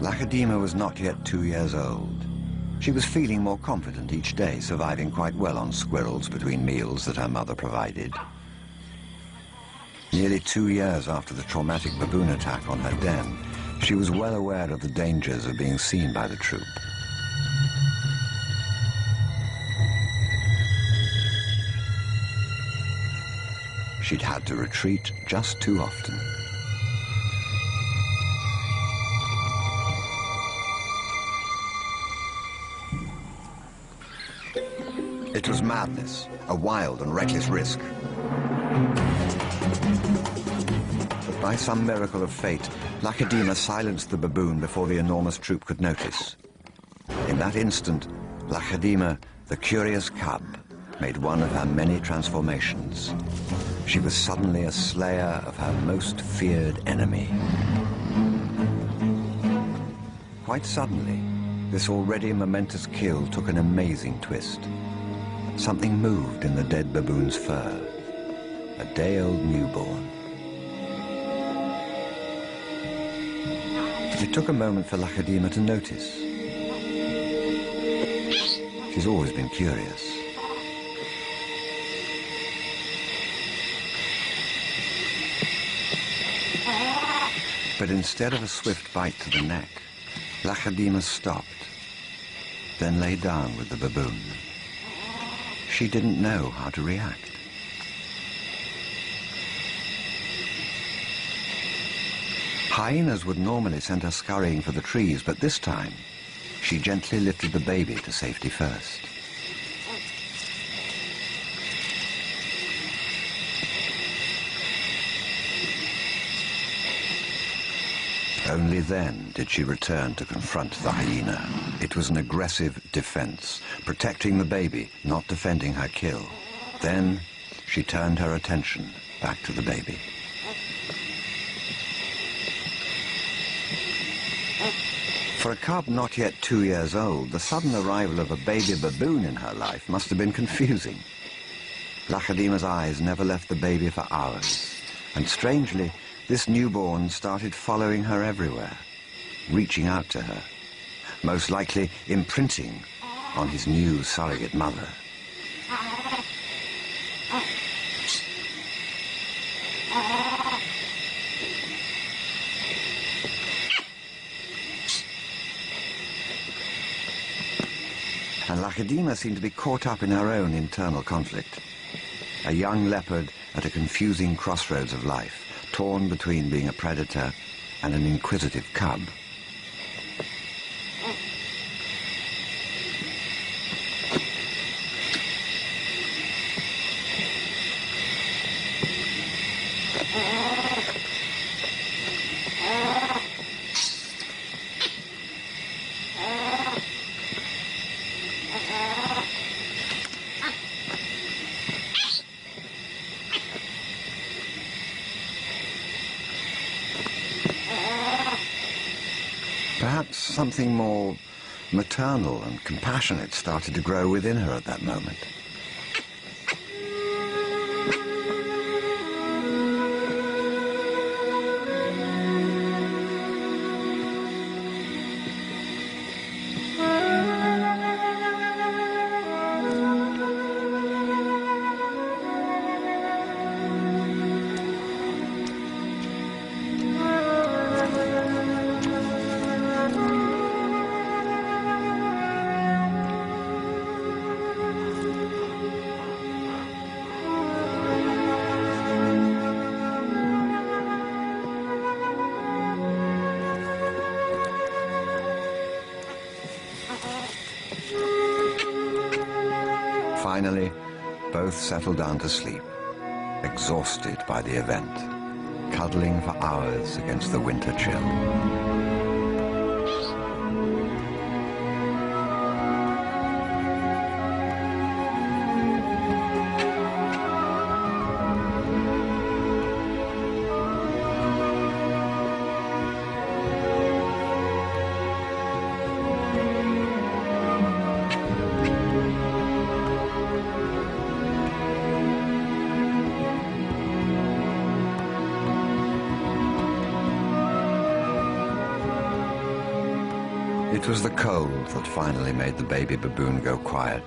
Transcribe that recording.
Lakedima was not yet 2 years old. She was feeling more confident each day, surviving quite well on squirrels between meals that her mother provided. Nearly 2 years after the traumatic baboon attack on her den, she was well aware of the dangers of being seen by the troop. She'd had to retreat just too often. It was madness, a wild and reckless risk. But by some miracle of fate, Lakedima silenced the baboon before the enormous troop could notice. In that instant, Lakedima, the curious cub, made one of her many transformations. She was suddenly a slayer of her most feared enemy. Quite suddenly, this already momentous kill took an amazing twist. Something moved in the dead baboon's fur. A day-old newborn. It took a moment for Lakedima to notice. She's always been curious. But instead of a swift bite to the neck, Lakedima stopped, then lay down with the baboon. She didn't know how to react. Hyenas would normally send her scurrying for the trees, but this time, she gently lifted the baby to safety first. Only then did she return to confront the hyena. It was an aggressive defense, protecting the baby, not defending her kill. Then she turned her attention back to the baby. For a cub not yet 2 years old, the sudden arrival of a baby baboon in her life must have been confusing. Lakedima's eyes never left the baby for hours, and strangely, this newborn started following her everywhere, reaching out to her, most likely imprinting on his new surrogate mother. And Lakedima seemed to be caught up in her own internal conflict. A young leopard at a confusing crossroads of life, torn between being a predator and an inquisitive cub. Perhaps something more maternal and compassionate started to grow within her at that moment. Finally, both settled down to sleep, exhausted by the event, cuddling for hours against the winter chill. It was the cold that finally made the baby baboon go quiet.